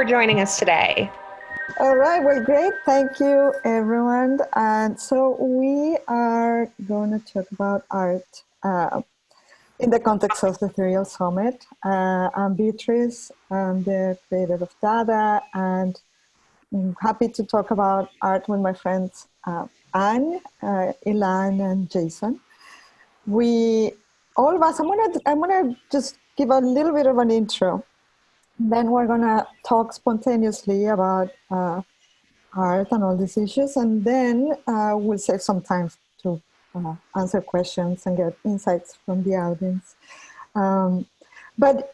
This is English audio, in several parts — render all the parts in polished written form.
for joining us today. All right, well, great. Thank you, everyone. And so we are going to talk about art in the context of the Ethereal Summit. I'm Beatriz. I'm the creator of DADA, and I'm happy to talk about art with my friends Anne, Ilan, and Jason. All of us, I'm gonna just give a little bit of an intro. Then we're gonna talk spontaneously about art and all these issues, and then we'll save some time to answer questions and get insights from the audience. But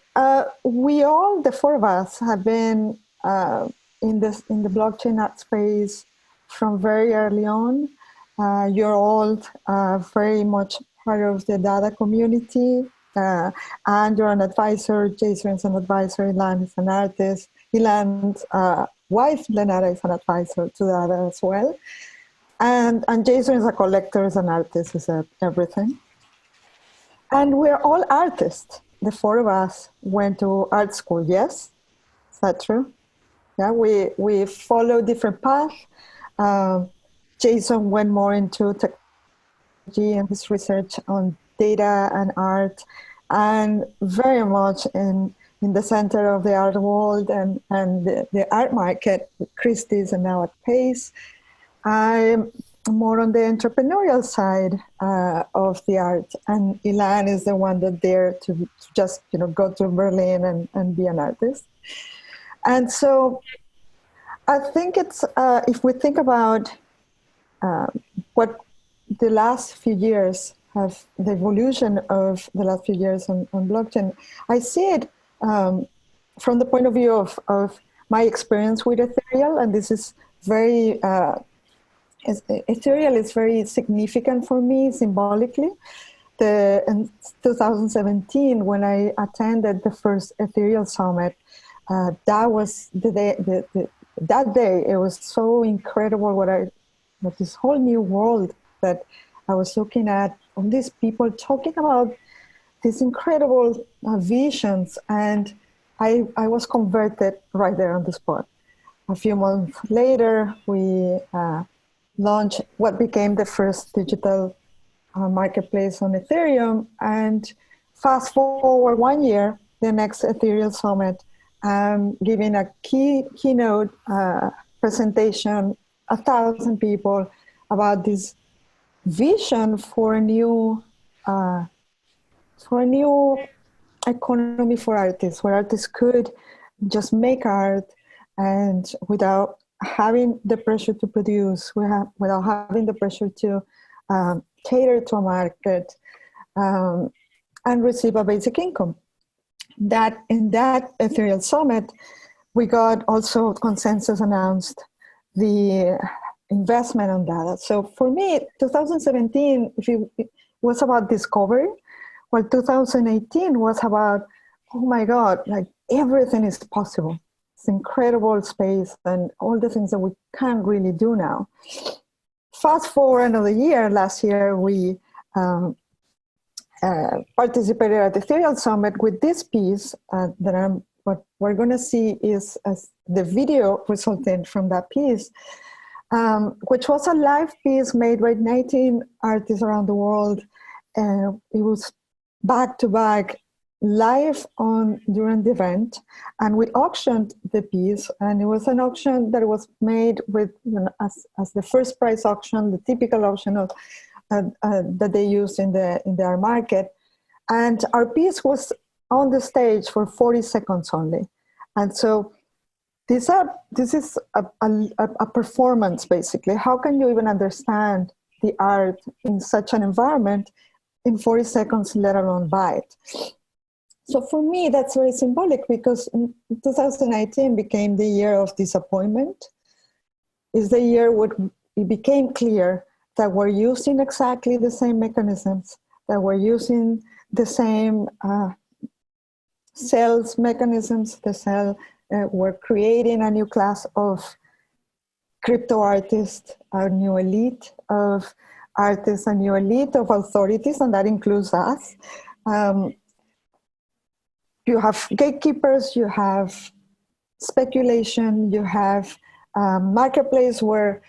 we all, the four of us, have been in the blockchain art space from very early on. You're all very much part of the DADA community, and you're an advisor. Jason is an advisor. Ilan is an artist. Ilan's wife, Lenara, is an advisor to DADA as well. And Jason is a collector, is an artist, is everything. And we're all artists. The four of us went to art school, yes? Is that true? Yeah, we follow different paths. Jason went more into technology and his research on data and art, and very much in the center of the art world and the art market with Christie's and now at Pace. I'm more on the entrepreneurial side of the art, and Ilan is the one that dare to just go to Berlin and be an artist. And so I think it's if we think about what the last few years have, the evolution of the last few years on blockchain, I see it from the point of view of my experience with Ethereal, and this is very, Ethereal is very significant for me symbolically. In 2017, when I attended the first Ethereal Summit, that was the day, that day, it was so incredible what this whole new world that I was looking at, all these people talking about these incredible visions, and I was converted right there on the spot. A few months later, we launched what became the first digital marketplace on Ethereum, and fast forward 1 year, the next Ethereal Summit, giving a keynote presentation, 1,000 people, about this vision for a new economy for artists, where artists could just make art and without having the pressure to produce, without having the pressure to cater to a market and receive a basic income. That in that Ethereal Summit, we got also consensus announced the investment on data. So for me, 2017 it was about discovery, while 2018 was about, oh my God, like everything is possible. It's incredible space and all the things that we can't really do now. Fast forward another year, last year we participated at the Ethereal Summit with this piece what we're going to see is the video resulting from that piece, which was a live piece made by 19 artists around the world. It was back-to-back live during the event, and we auctioned the piece, and it was an auction that was made with as the first price auction, the typical auction of that they use in the art market. And our piece was on the stage for 40 seconds only. And so this is a performance, basically. How can you even understand the art in such an environment in 40 seconds, let alone buy it? So for me, that's very symbolic, because 2019 became the year of disappointment. It's the year when it became clear that we're using exactly the same mechanisms, that we're using the same sales mechanisms, we're creating a new class of crypto artists, a new elite of artists, a new elite of authorities, and that includes us. You have gatekeepers, you have speculation, you have marketplace where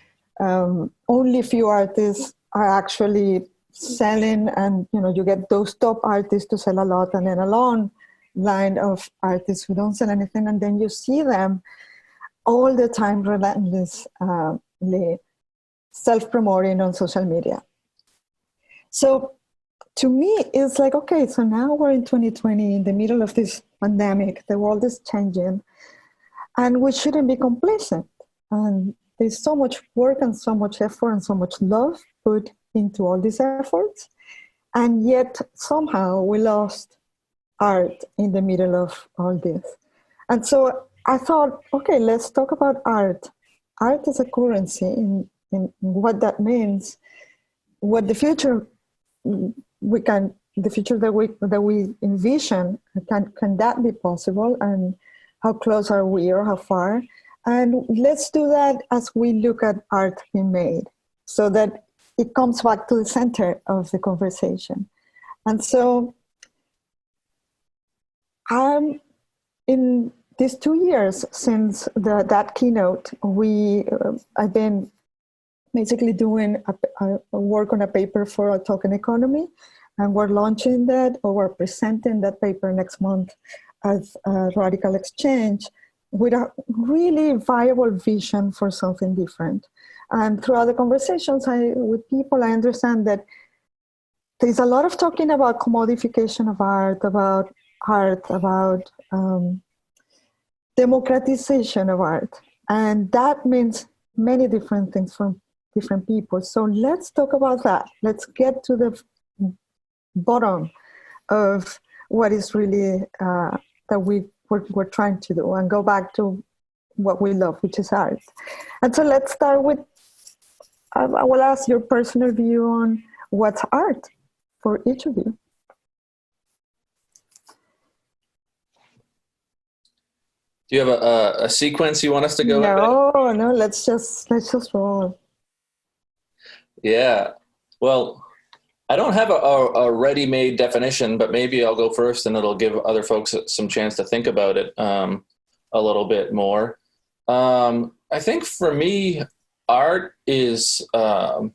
only few artists are actually selling, and you get those top artists to sell a lot, and then a long line of artists who don't sell anything, and then you see them all the time relentlessly self-promoting on social media. So to me, it's like, okay, so now we're in 2020, in the middle of this pandemic, the world is changing, and we shouldn't be complacent. And there's so much work and so much effort and so much love put into all these efforts. And yet somehow we lost art in the middle of all this. And so I thought, okay, let's talk about art. Art as a currency, in what that means, what the future that we envision, can that be possible, and how close are we or how far? And let's do that as we look at art being made, so that it comes back to the center of the conversation. And so in these 2 years since that keynote, I've been basically doing a work on a paper for a token economy, and we're launching that, or we're presenting that paper next month as a Radical Exchange, with a really viable vision for something different. And throughout the conversations with people, I understand that there's a lot of talking about commodification of art, about democratization of art. And that means many different things from different people. So let's talk about that. Let's get to the bottom of what is really that we're trying to do, and go back to what we love, which is art. And so let's start with, I will ask your personal view on what's art for each of you. Do you have a sequence you want us to go? No, let's just roll. Yeah, well, I don't have a ready-made definition, but maybe I'll go first, and it'll give other folks some chance to think about it a little bit more. I think for me, art is the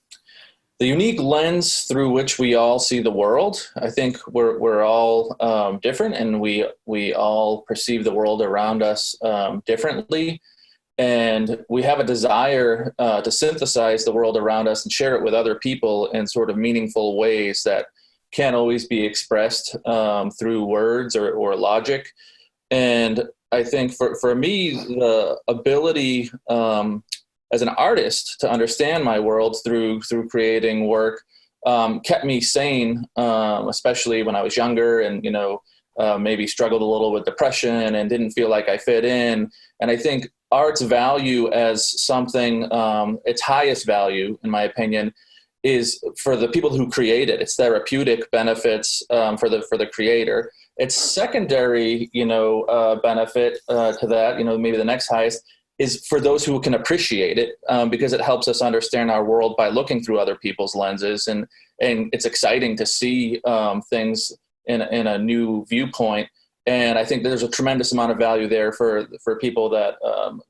unique lens through which we all see the world. I think we're all different, and we all perceive the world around us differently. And we have a desire to synthesize the world around us and share it with other people in sort of meaningful ways that can't always be expressed through words or logic. And I think for me, the ability as an artist to understand my world through creating work kept me sane, especially when I was younger and, maybe struggled a little with depression and didn't feel like I fit in. And I think art's value as something, its highest value, in my opinion, is for the people who create it. It's therapeutic benefits for the creator. Its secondary, benefit to that, maybe the next highest, is for those who can appreciate it, because it helps us understand our world by looking through other people's lenses, and it's exciting to see things in a new viewpoint. And I think there's a tremendous amount of value there for people that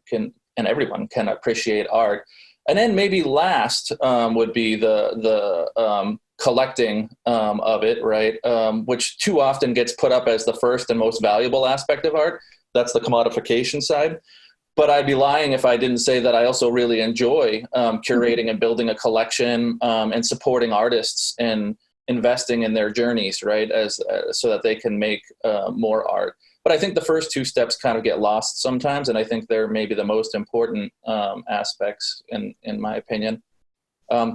can, and everyone can appreciate art. And then maybe last would be the collecting of it, right? Which too often gets put up as the first and most valuable aspect of art. That's the commodification side. But I'd be lying if I didn't say that I also really enjoy curating and building a collection and supporting artists and investing in their journeys, right, so that they can make more art. But I think the first two steps kind of get lost sometimes, and I think they're maybe the most important aspects in my opinion.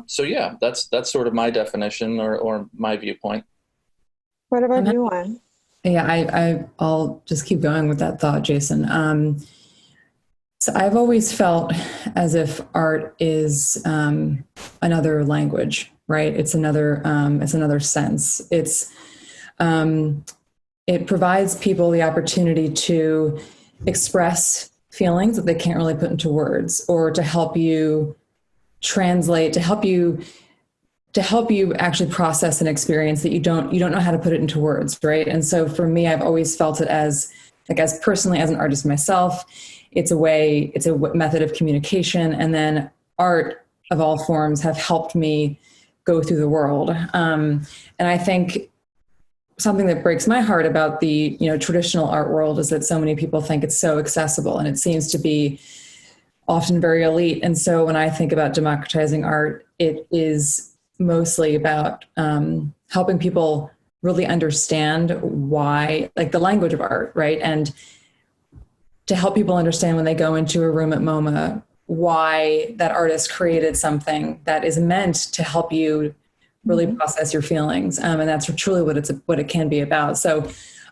So yeah, that's sort of my definition or my viewpoint. What about you, Ilan? Yeah, I'll just keep going with that thought, Jason. So I've always felt as if art is another language, right? It's another sense. It provides people the opportunity to express feelings that they can't really put into words, or to help you translate, to help you actually process an experience that you don't know how to put it into words, right? And so for me, I've always felt it as personally as an artist myself, it's a method of communication. And then art of all forms have helped me go through the world. And I think something that breaks my heart about the, traditional art world is that so many people think it's so accessible, and it seems to be often very elite. And so when I think about democratizing art, it is mostly about helping people really understand why, like the language of art, right? And to help people understand when they go into a room at MoMA, why that artist created something that is meant to help you really process your feelings. And that's truly what it can be about. So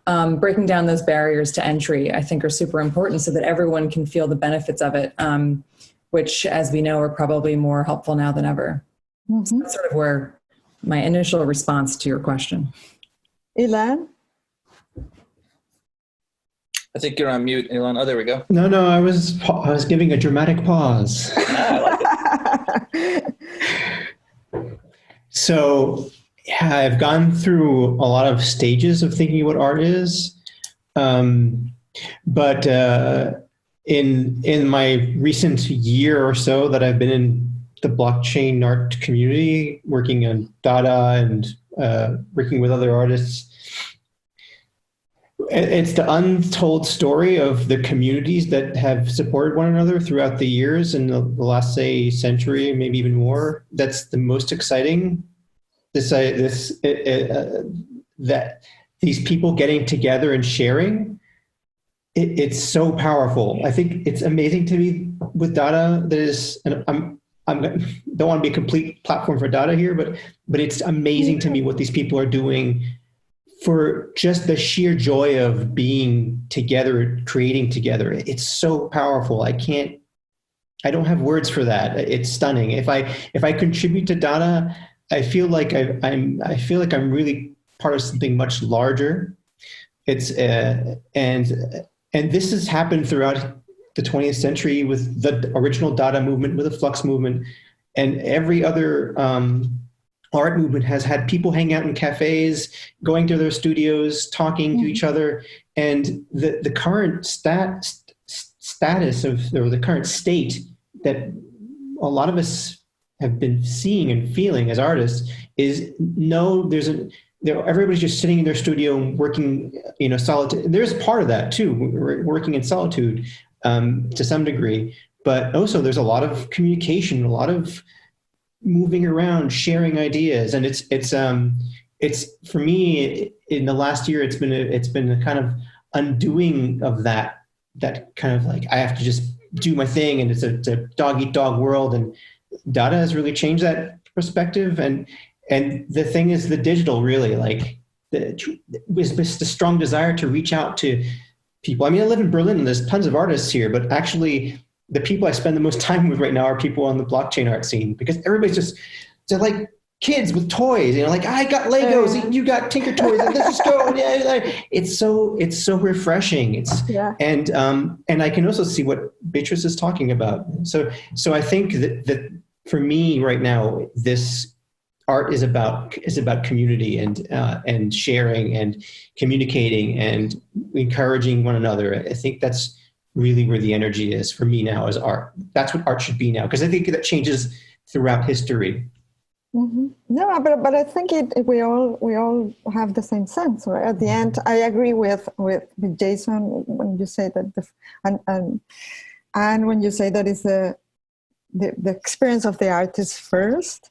breaking down those barriers to entry, I think, are super important so that everyone can feel the benefits of it, which, as we know, are probably more helpful now than ever. So that's sort of where my initial response to your question. Ilan? I think you're on mute, Ilan. Oh, there we go. No, I was giving a dramatic pause. I like it. So yeah, I've gone through a lot of stages of thinking what art is. But in my recent year or so that I've been in the blockchain art community, working on DADA and working with other artists, it's the untold story of the communities that have supported one another throughout the years in the last, say, century, maybe even more. That's the most exciting. That these people getting together and sharing, it's so powerful. I think it's amazing to me with DADA. And I don't want to be a complete platform for DADA here, but it's amazing to me what these people are doing for just the sheer joy of being together, creating together. It's so powerful. I don't have words for that. It's stunning. If I contribute to DADA, I feel like I'm really part of something much larger. It's and this has happened throughout the 20th century with the original DADA movement, with the Flux movement, and every other art movement has had people hang out in cafes, going to their studios, talking to each other. And the current status of, or the current state that a lot of us have been seeing and feeling as artists is everybody's just sitting in their studio and working, solitude. There's part of that too, working in solitude to some degree, but also there's a lot of communication, a lot of moving around, sharing ideas. And it's for me in the last year, it's been a kind of undoing of that kind of like, I have to just do my thing and it's a dog eat dog world. And DADA has really changed that perspective. And the thing is the digital really was the strong desire to reach out to people. I mean, I live in Berlin and there's tons of artists here, but actually the people I spend the most time with right now are people on the blockchain art scene, because everybody's they're like kids with toys, like I got Legos, and you got Tinker Toys, and let's just go. Yeah, it's so refreshing. And I can also see what Beatriz is talking about. So I think that for me right now, this art is about community and sharing and communicating and encouraging one another. I think that's really where the energy is for me now as art. That's what art should be now, because I think that changes throughout history. Mm-hmm. No, but I think we all have the same sense, right? At the end, I agree with Jason when you say that and when you say that is the experience of the artist first,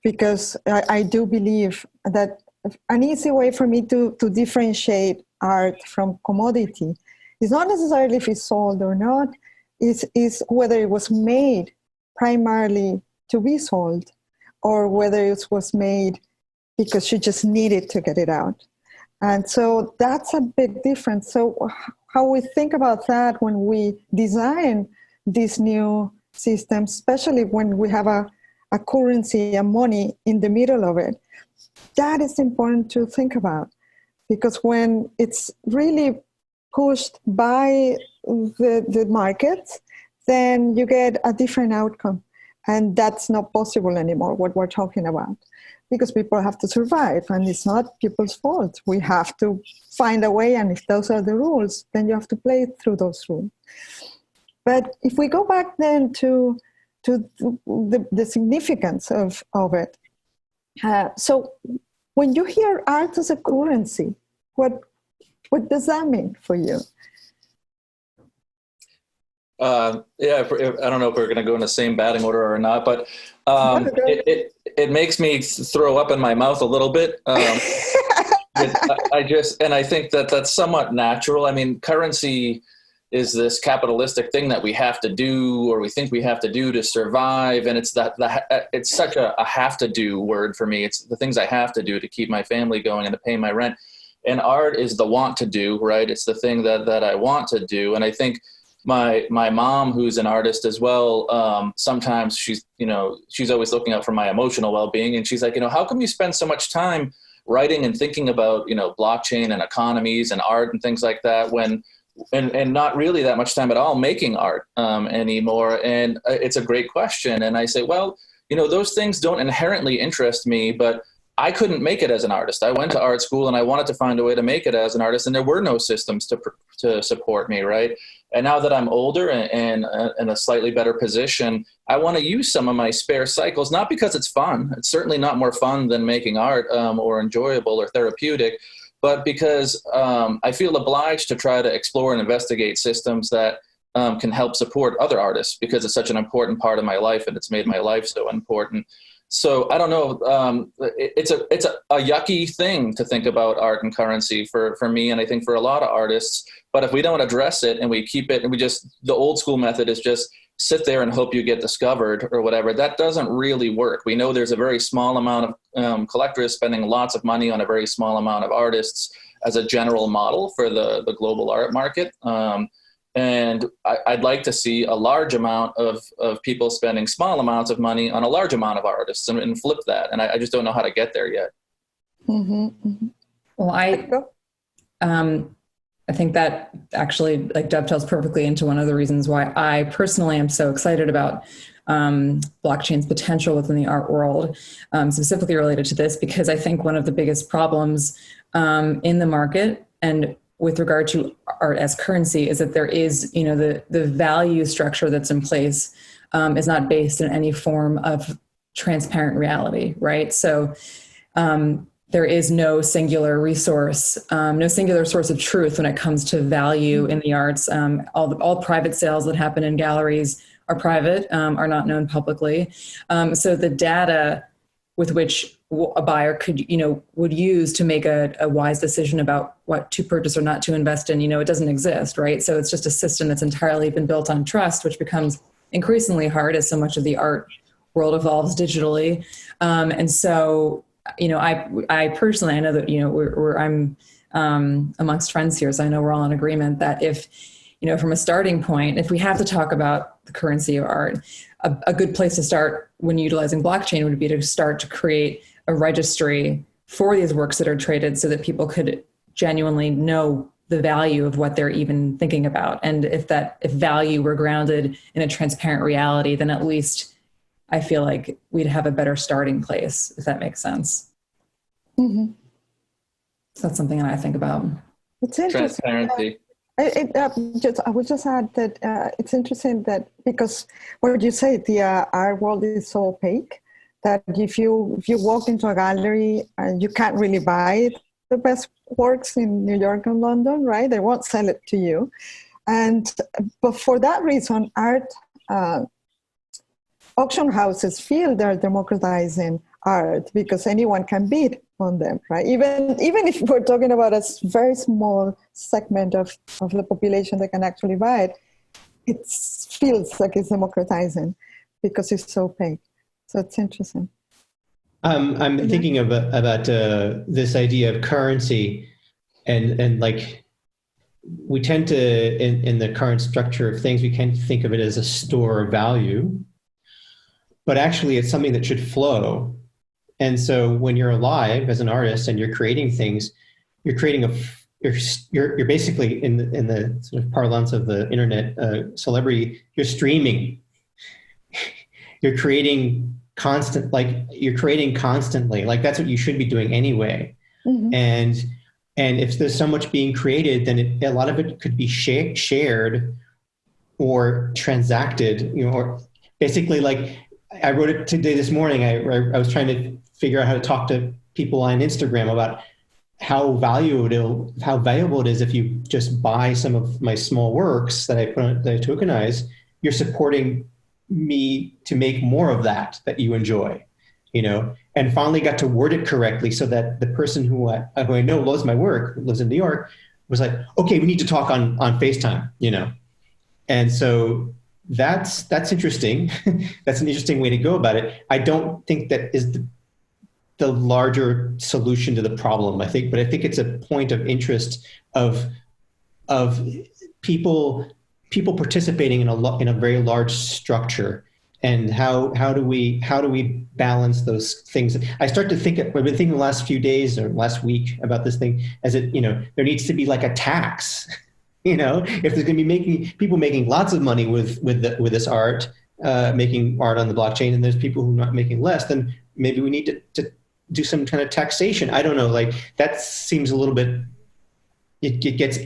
because I do believe that an easy way for me to differentiate art from commodity is not necessarily if it's sold or not, is whether it was made primarily to be sold, or whether it was made because she just needed to get it out. And so that's a big difference. So how we think about that when we design these new systems, especially when we have a currency and money in the middle of it, that is important to think about. Because when it's really pushed by the markets, then you get a different outcome. And that's not possible anymore, what we're talking about, because people have to survive, and it's not people's fault. We have to find a way, and if those are the rules, then you have to play through those rules. But if we go back then to the significance of it, so when you hear art as a currency, what does that mean for you? I don't know if we're going to go in the same batting order or not, but it makes me throw up in my mouth a little bit. I think that that's somewhat natural. I mean, currency is this capitalistic thing that we have to do, or we think we have to do to survive. And it's it's such a have to do word for me. It's the things I have to do to keep my family going and to pay my rent. And art is the want to do, right? It's the thing that I want to do. And I think my mom, who's an artist as well, sometimes she's always looking out for my emotional well-being. And she's like, how come you spend so much time writing and thinking about, blockchain and economies and art and things like that and not really that much time at all making art anymore? And it's a great question. And I say, well, those things don't inherently interest me, but I couldn't make it as an artist. I went to art school and I wanted to find a way to make it as an artist, and there were no systems to support me, right? And now that I'm older and in a slightly better position, I want to use some of my spare cycles, not because it's fun. It's certainly not more fun than making art or enjoyable or therapeutic, but because I feel obliged to try to explore and investigate systems that can help support other artists, because it's such an important part of my life and it's made my life so important. So I don't know. It's a yucky thing to think about art and currency for me, and I think for a lot of artists. But if we don't address it and we keep it, and the old school method is just sit there and hope you get discovered or whatever, that doesn't really work. We know there's a very small amount of collectors spending lots of money on a very small amount of artists as a general model for the global art market. And I'd like to see a large amount of people spending small amounts of money on a large amount of artists and flip that. And I just don't know how to get there yet. Mm-hmm, mm-hmm. Well, I think that actually dovetails perfectly into one of the reasons why I personally am so excited about blockchain's potential within the art world, specifically related to this, because I think one of the biggest problems in the market and with regard to art as currency is that there is, the value structure that's in place is not based in any form of transparent reality, right? So there is no singular resource, no singular source of truth when it comes to value in the arts. All private sales that happen in galleries are private, are not known publicly. So the data with which a buyer could, would use to make a wise decision about what to purchase or not to invest in, it doesn't exist, right? So it's just a system that's entirely been built on trust, which becomes increasingly hard as so much of the art world evolves digitally. And so, I personally, I know that, I'm amongst friends here, so I know we're all in agreement that if, from a starting point, if we have to talk about the currency of art, a good place to start when utilizing blockchain would be to start to create a registry for these works that are traded so that people could genuinely know the value of what they're even thinking about. And if value were grounded in a transparent reality, then at least I feel like we'd have a better starting place, if that makes sense. Mm-hmm. So that's something that I think about. It's interesting. Transparency. I would just add that it's interesting that because what you say, the art world is so opaque that if you walk into a gallery and you can't really buy the best works in New York and London, right? They won't sell it to you. But for that reason, art auction houses feel they're democratizing art because anyone can bid on them, right? Even if we're talking about a very small segment of the population that can actually buy it, it feels like it's democratizing because it's so opaque. So it's interesting. I'm thinking about this idea of currency, and like we tend to, in the current structure of things, we can think of it as a store of value, but actually it's something that should flow. And so when you're alive as an artist and you're creating things, you're creating you're basically in the sort of parlance of the internet celebrity, you're streaming. You're creating you're creating constantly. Like that's what you should be doing anyway. Mm-hmm. And if there's so much being created, then a lot of it could be shared or transacted, or basically like I wrote it today this morning. I was trying to figure out how to talk to people on Instagram about how valuable it is if you just buy some of my small works that I tokenize. You're supporting me to make more of that you enjoy, and finally got to word it correctly so that the person who I know loves my work, lives in New York, was like, okay, we need to talk on FaceTime, And so that's interesting. That's an interesting way to go about it. I don't think that is the larger solution to the problem, I think it's a point of interest of people participating in a very large structure, and how do we balance those things. I start to think, I've been thinking the last few days or last week about this thing as there needs to be like a tax. If there's going to be people making lots of money with this art, making art on the blockchain, and there's people who are not making less, then maybe we need to do some kind of taxation. I don't know, like that seems a little bit, it gets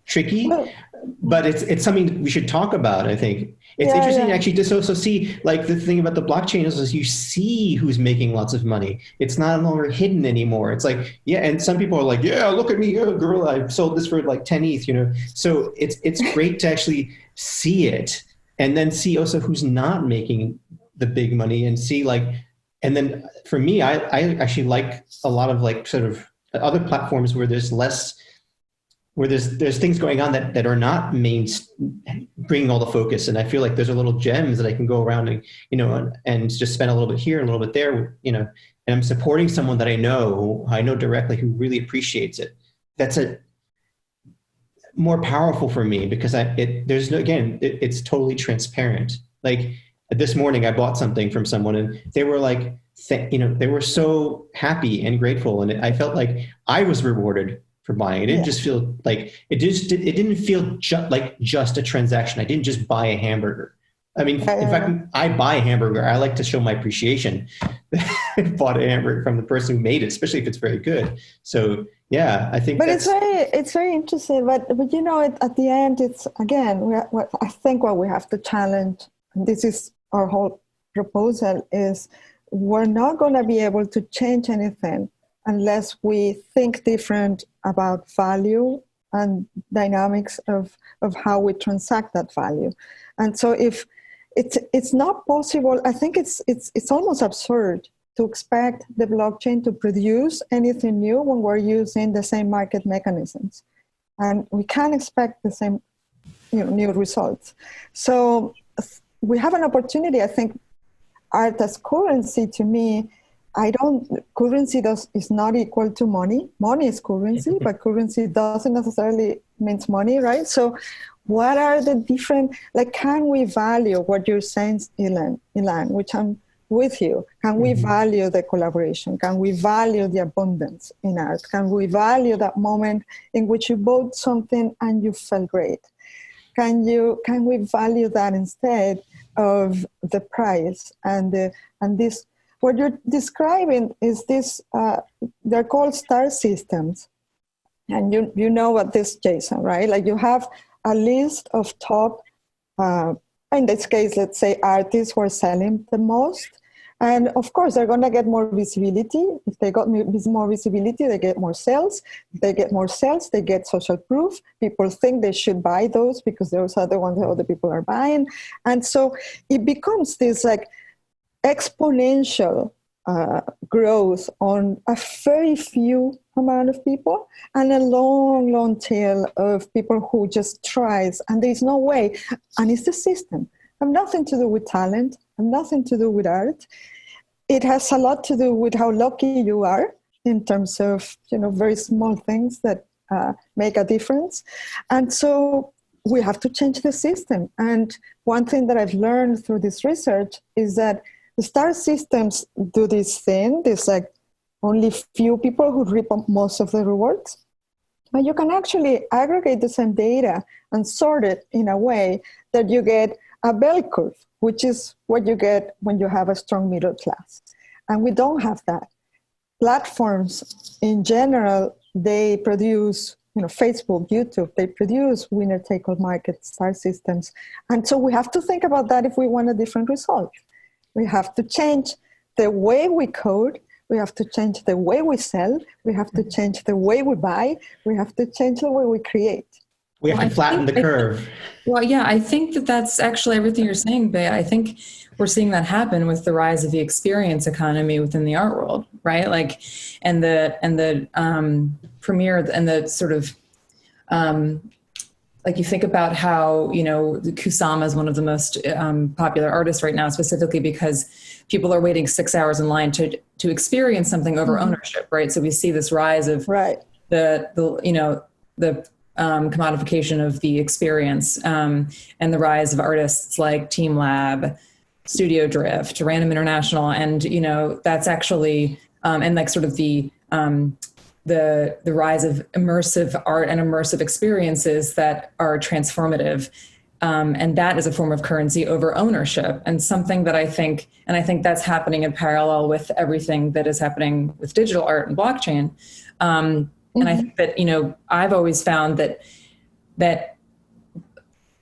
tricky, but it's something we should talk about. I think it's interesting actually to also see, like, the thing about the blockchain is you see who's making lots of money. It's not longer hidden anymore. It's like, and some people are like, look at me, girl, I sold this for like 10 ETH, So it's great to actually see it, and then see also who's not making the big money, and see like, and then for me, I actually like a lot of like sort of other platforms where there's less, where there's things going on that are not bringing all the focus. And I feel like there's a little gems that I can go around and, and just spend a little bit here, a little bit there, and I'm supporting someone that I know directly who really appreciates it. That's more powerful for me because it's totally transparent. Like this morning I bought something from someone and they were like, they were so happy and grateful. And I felt like I was rewarded for buying. It didn't just feel like, it didn't feel like just a transaction. I didn't just buy a hamburger. I mean, in fact, I buy a hamburger. I like to show my appreciation. I bought a hamburger from the person who made it, especially if it's very good. So yeah, I think. But it's very interesting. But at the end, it's again. I think what we have to challenge. This is our whole proposal: is we're not going to be able to change anything unless we think different about value and dynamics of how we transact that value. And so if it's not possible, I think it's almost absurd to expect the blockchain to produce anything new when we're using the same market mechanisms. And we can't expect the same new results. So we have an opportunity. I think art as currency, to me, currency is not equal to money. Money is currency, but currency doesn't necessarily means money, right? So what are the different, can we value what you're saying, Ilan, which I'm with you? Can we value the collaboration? Can we value the abundance in art? Can we value that moment in which you bought something and you felt great? Can we value that instead of the price and this? What you're describing is this, they're called star systems. And you know what this, Jason, right? Like you have a list of top, in this case, let's say artists who are selling the most. And of course, they're going to get more visibility. If they got more visibility, they get more sales. If they get more sales, they get social proof. People think they should buy those because those are the ones that other people are buying. And so it becomes this exponential growth on a very few amount of people and a long, long tail of people who just tries, and there's no way. And it's the system. Have nothing to do with talent, have nothing to do with art. It has a lot to do with how lucky you are in terms of, very small things that make a difference. And so we have to change the system. And one thing that I've learned through this research is that the star systems do this thing. There's only few people who reap most of the rewards. But you can actually aggregate the same data and sort it in a way that you get a bell curve, which is what you get when you have a strong middle class. And we don't have that. Platforms in general, they produce Facebook, YouTube, they produce winner-take-all-market star systems. And so we have to think about that if we want a different result. We have to change the way we code. We have to change the way we sell. We have to change the way we buy. We have to change the way we create. We have to flatten the curve. Well, yeah, I think that's actually everything you're saying, Bea. I think we're seeing that happen with the rise of the experience economy within the art world, right? Like, and the premiere and the sort of, like you think about how, Kusama is one of the most popular artists right now, specifically because people are waiting 6 hours in line to experience something over ownership, right? So we see this rise of the commodification of the experience, and the rise of artists like Team Lab, Studio Drift, Random International, and that's actually and like sort of the rise of immersive art and immersive experiences that are transformative, and that is a form of currency over ownership, and something that I think that's happening in parallel with everything that is happening with digital art and blockchain. And I think that, I've always found that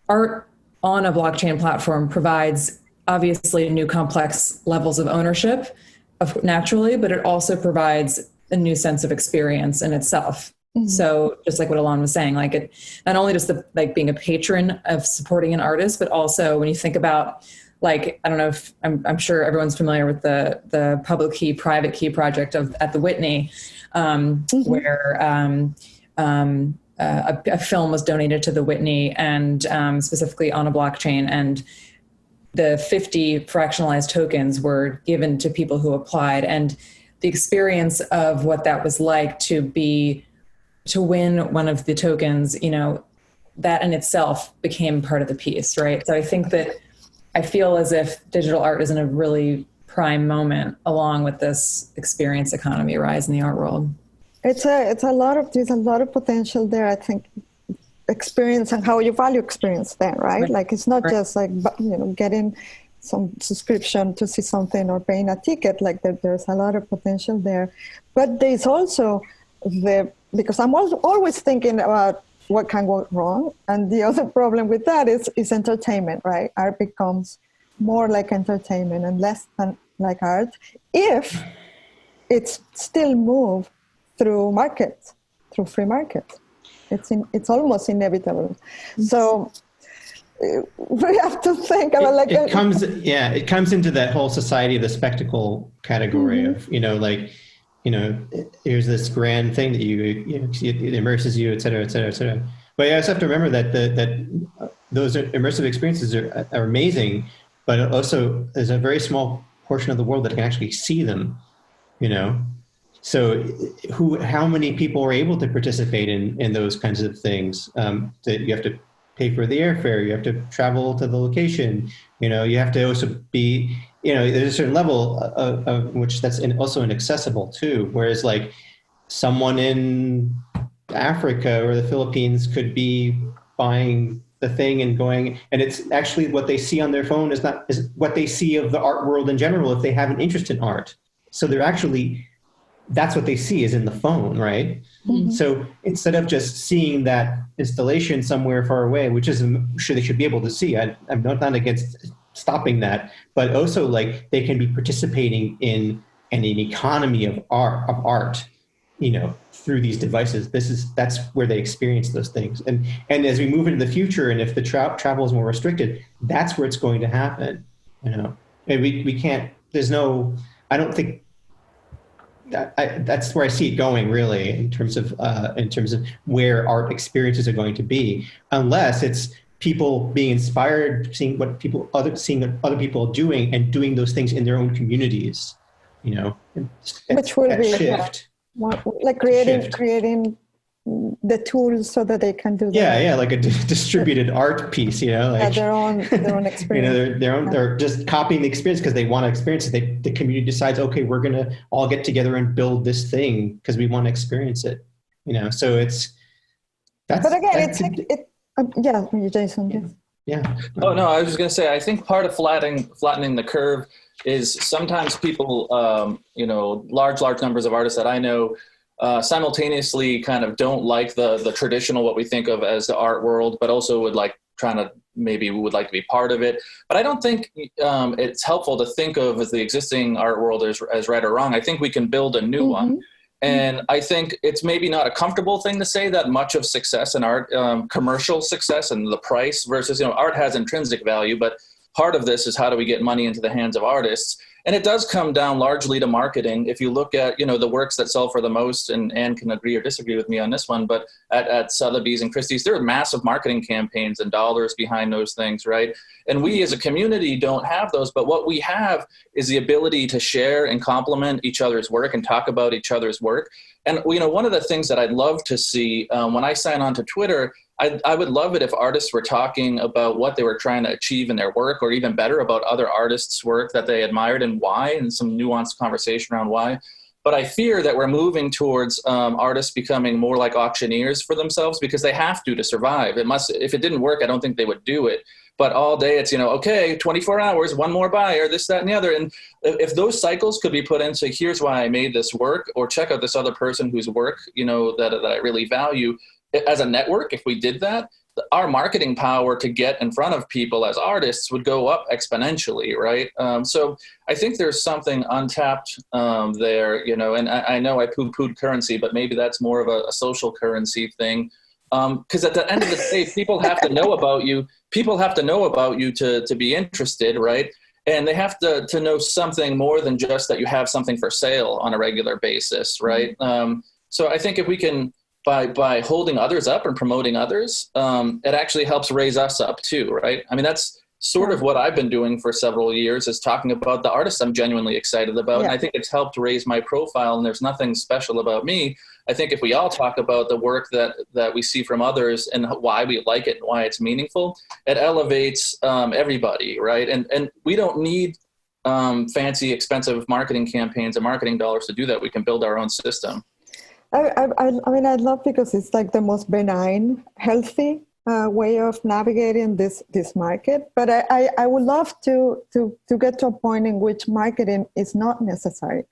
art on a blockchain platform provides obviously new complex levels of ownership naturally, but it also provides a new sense of experience in itself. So just like what Ilan was saying, like it, not only just being a patron of supporting an artist, but also when you think about, like, I don't know if I'm sure everyone's familiar with the public key, private key project at the Whitney, where a film was donated to the Whitney, and specifically on a blockchain, and the 50 fractionalized tokens were given to people who applied, and the experience of what that was like to win one of the tokens, that in itself became part of the piece, right? So I think that I feel as if digital art is in a really prime moment along with this experience economy rise in the art world. There's a lot of potential there. I think experience and how you value experience there, right? Like it's not just like, getting some subscription to see something or paying a ticket. Like there's a lot of potential there. But there's also because I'm always thinking about what can go wrong. And the other problem with that is entertainment, right? Art becomes more like entertainment and less than like art if it's still moved through markets, through free markets. It's almost inevitable. So we have to think about it comes into that whole society of the spectacle category of, here's this grand thing that it immerses you, et cetera, et cetera, et cetera. But you also have to remember that those immersive experiences are amazing, but also there's a very small portion of the world that can actually see them, So how many people are able to participate in those kinds of things? That you have to pay for the airfare, you have to travel to the location, you have to also be, there's a certain level of which that's also inaccessible too. Is like someone in Africa or the Philippines could be buying the thing and going, and it's actually what they see on their phone is what they see of the art world in general if they have an interest in art. So that's what they see is in the phone, right? So instead of just seeing that installation somewhere far away, which is sure they should be able to see, I'm not against stopping that, but also like they can be participating in an economy of art, through these devices. That's where they experience those things. And as we move into the future, and if the travel is more restricted, that's where it's going to happen. And we can't. I don't think. That's where I see it going, really, in terms of where art experiences are going to be, unless it's people being inspired, seeing what other people are doing, and doing those things in their own communities. Which will be shift. Like creating the tools so that they can do that. Yeah, like a distributed art piece, their own experience. They're just copying the experience because they want to experience it. The community decides, okay, we're going to all get together and build this thing because we want to experience it. So But again, Jason. Yes. Yeah. Oh no, I was just going to say, I think part of flattening the curve is sometimes people, large numbers of artists that I know simultaneously kind of don't like the traditional, what we think of as the art world, but also would like would like to be part of it. But I don't think it's helpful to think of as the existing art world as right or wrong. I think we can build a new one. And I think it's maybe not a comfortable thing to say that much of success in art, commercial success and the price versus, art has intrinsic value, but part of this is how do we get money into the hands of artists? And it does come down largely to marketing. If you look at, the works that sell for the most, and Anne can agree or disagree with me on this one, but at Sotheby's and Christie's, there are massive marketing campaigns and dollars behind those things, right? And we as a community don't have those, but what we have is the ability to share and complement each other's work and talk about each other's work. And, one of the things that I'd love to see when I sign on to Twitter, I would love it if artists were talking about what they were trying to achieve in their work, or even better, about other artists' work that they admired and why, and some nuanced conversation around why. But I fear that we're moving towards artists becoming more like auctioneers for themselves, because they have to survive. If it didn't work, I don't think they would do it. But all day it's, okay, 24 hours, one more buyer, this, that, and the other. And if those cycles could be put into, here's why I made this work, or check out this other person whose work, that I really value. As a network, if we did that, our marketing power to get in front of people as artists would go up exponentially, right? So I think there's something untapped there, and I know I poo-pooed currency, but maybe that's more of a social currency thing. Because at the end of the day, people have to know about you. People have to know about you to be interested, right? And they have to know something more than just that you have something for sale on a regular basis, right? So I think if we can, by holding others up and promoting others, it actually helps raise us up too, right? I mean, that's sort of what I've been doing for several years, is talking about the artists I'm genuinely excited about. Yeah. And I think it's helped raise my profile, and there's nothing special about me. I think if we all talk about the work that we see from others and why we like it and why it's meaningful, it elevates everybody, right? And we don't need fancy, expensive marketing campaigns and marketing dollars to do that. We can build our own system. I mean, I love, because it's like the most benign, healthy way of navigating this market. But I would love to get to a point in which marketing is not necessary,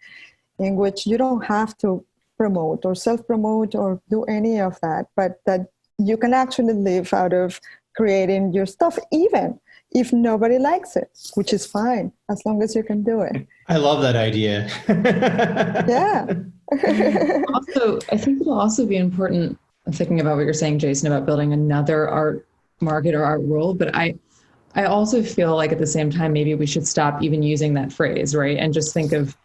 in which you don't have to promote or self-promote or do any of that, but that you can actually live out of creating your stuff, even if nobody likes it, which is fine, as long as you can do it. I love that idea. Yeah. Also, I think it'll also be important, I'm thinking about what you're saying, Jason, about building another art market or art world, but I also feel like at the same time, maybe we should stop even using that phrase, right? And just think of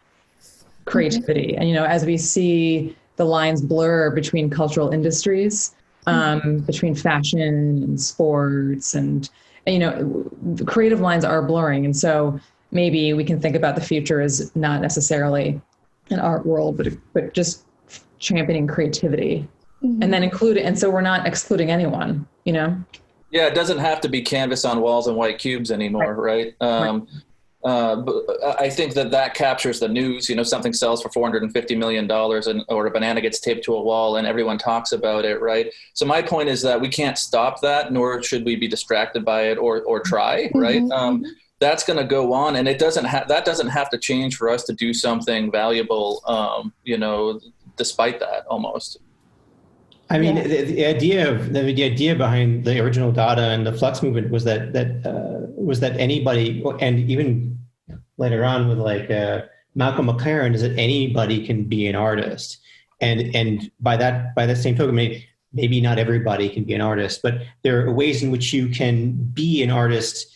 creativity. And, as we see the lines blur between cultural industries, between fashion and sports, and the creative lines are blurring. And so maybe we can think about the future as not necessarily an art world, but just championing creativity, and then and so we're not excluding anyone, Yeah, it doesn't have to be canvas on walls and white cubes anymore, right? But I think that captures the news. Something sells for $450 million, or a banana gets taped to a wall and everyone talks about it, right? So my point is that we can't stop that, nor should we be distracted by it or try, right? That's going to go on, and that doesn't have to change for us to do something valuable, despite that almost. I mean, the idea behind the original DADA and the Flux movement was that anybody, and even later on with Malcolm McLaren, is that anybody can be an artist, and by that same token, maybe not everybody can be an artist, but there are ways in which you can be an artist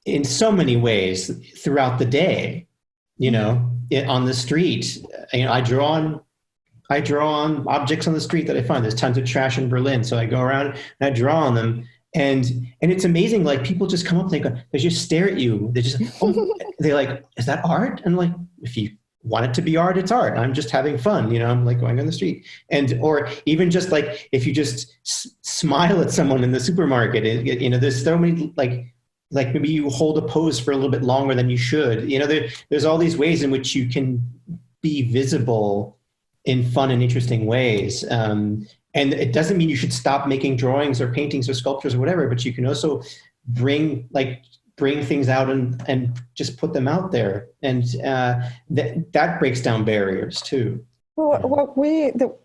in so many ways throughout the day. On the street, I draw on objects on the street that I find. There's tons of trash in Berlin, so I go around and I draw on them, and it's amazing. Like, people just come up, they just stare at you. They just, they're like, "Is that art?" And like, if you want it to be art, it's art. I'm just having fun, I'm like going on the street, or even just like if you just smile at someone in the supermarket, there's so many like maybe you hold a pose for a little bit longer than you should. There's all these ways in which you can be visible in fun and interesting ways. And it doesn't mean you should stop making drawings or paintings or sculptures or whatever, but you can also bring things out and just put them out there. And that breaks down barriers too. Well,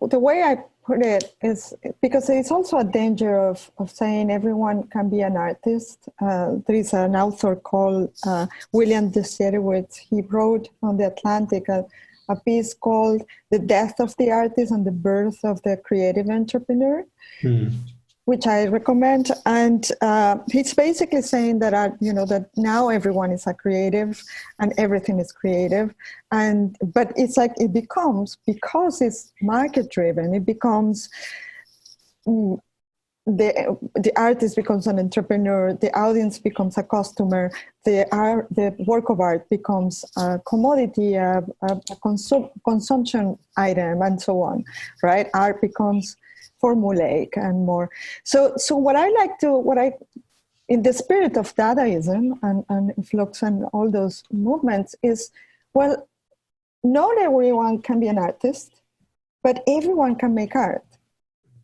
the way I put it is because it's also a danger of saying everyone can be an artist. There is an author called William Desirowitz. He wrote on The Atlantic a piece called "The Death of the Artist and the Birth of the Creative Entrepreneur," which I recommend. And he's basically saying that that now everyone is a creative and everything is creative, but it's like it becomes, because it's market driven, it becomes the artist becomes an entrepreneur, the audience becomes a customer, the work of art becomes a commodity, a consumption item, and so on, right? Art becomes formulaic and more. So what I in the spirit of Dadaism and Flux and all those movements is, well, not everyone can be an artist, but everyone can make art.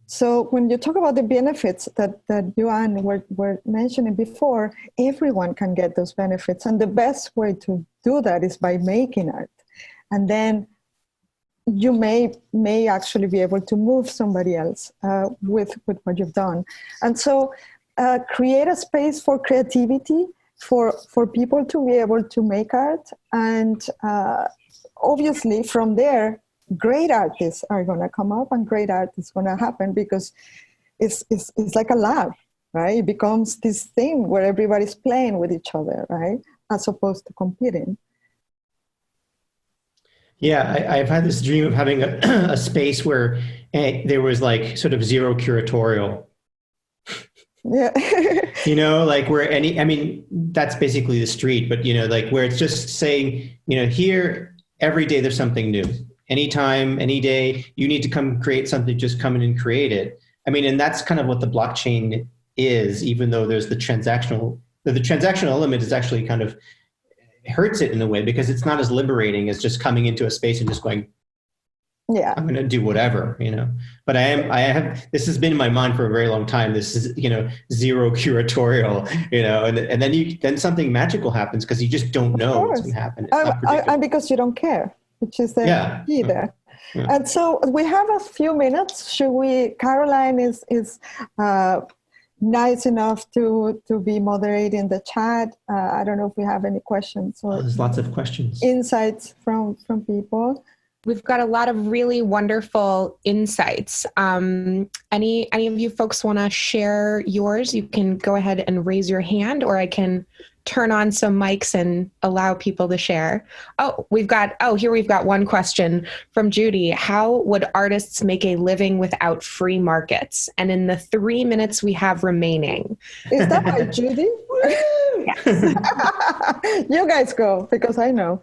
So when you talk about the benefits that you and were mentioning before, everyone can get those benefits. And the best way to do that is by making art. And then you may actually be able to move somebody else with what you've done. And so create a space for creativity, for people to be able to make art. And obviously from there, great artists are going to come up and great art is going to happen, because it's like a lab, right? It becomes this thing where everybody's playing with each other, right? As opposed to competing. Yeah, I've had this dream of having a space where there was like sort of zero curatorial. Yeah. Like where that's basically the street, but like where it's just saying, here, every day there's something new. Anytime, any day, you need to come create something, just come in and create it. And that's kind of what the blockchain is, even though there's the transactional element is actually kind of hurts it in a way, because it's not as liberating as just coming into a space and just going, yeah, I'm going to do whatever, but this has been in my mind for a very long time. This is, zero curatorial, and then something magical happens because you just don't know what's going to happen. And because you don't care, which is the key there. Yeah. And so we have a few minutes. Caroline is nice enough to be moderating the chat. I don't know if we have any questions or there's lots of questions, insights from people. We've got a lot of really wonderful insights. Any of you folks want to share yours? You can go ahead and raise your hand, or I can turn on some mics and allow people to share. Here we've got one question from Judy. How would artists make a living without free markets? And in the 3 minutes we have remaining. Is that by Judy? Yes. You guys go, because I know.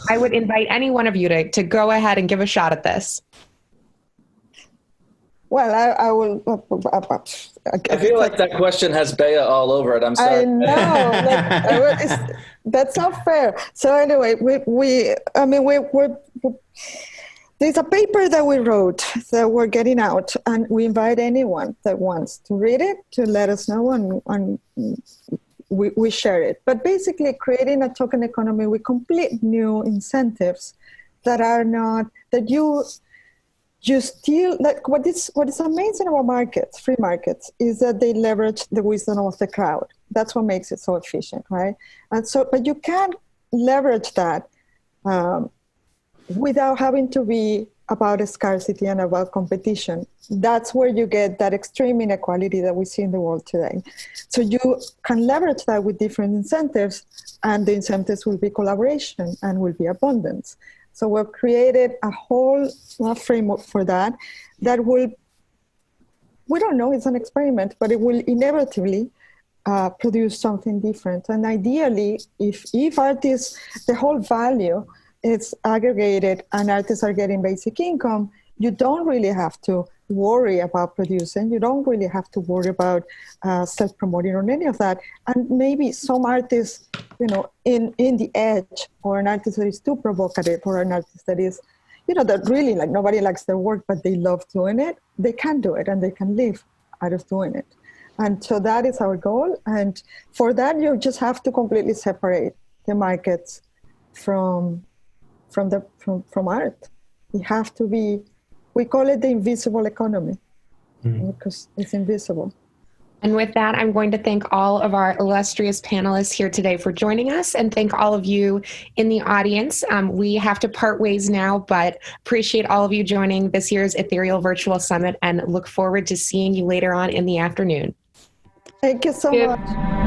I would invite any one of you to go ahead and give a shot at this. Well, I will. I feel like that question has Bea all over it. I'm sorry. I know. That's not fair. So anyway, there's a paper that we wrote that we're getting out, and we invite anyone that wants to read it to let us know, and we share it. But basically, creating a token economy with complete new incentives that are not that you still, like what is amazing about markets, free markets, is that they leverage the wisdom of the crowd. That's what makes it so efficient, right? And so, but you can't leverage that without having to be about scarcity and about competition. That's where you get that extreme inequality that we see in the world today. So you can leverage that with different incentives, and the incentives will be collaboration and will be abundance. So we've created a whole framework for that will, we don't know, it's an experiment, but it will inevitably produce something different. And ideally, if artists, the whole value is aggregated and artists are getting basic income, you don't really have to worry about producing. You don't really have to worry about self-promoting or any of that. And maybe some artists, in the edge, or an artist that is too provocative, or an artist that is, that really, like, nobody likes their work, but they love doing it, they can do it and they can live out of doing it. And so that is our goal. And for that, you just have to completely separate the markets from from art. We have to be. We call it the invisible economy because it's invisible. And with that, I'm going to thank all of our illustrious panelists here today for joining us, and thank all of you in the audience. We have to part ways now, but appreciate all of you joining this year's Ethereal Virtual Summit and look forward to seeing you later on in the afternoon. Thank you so much.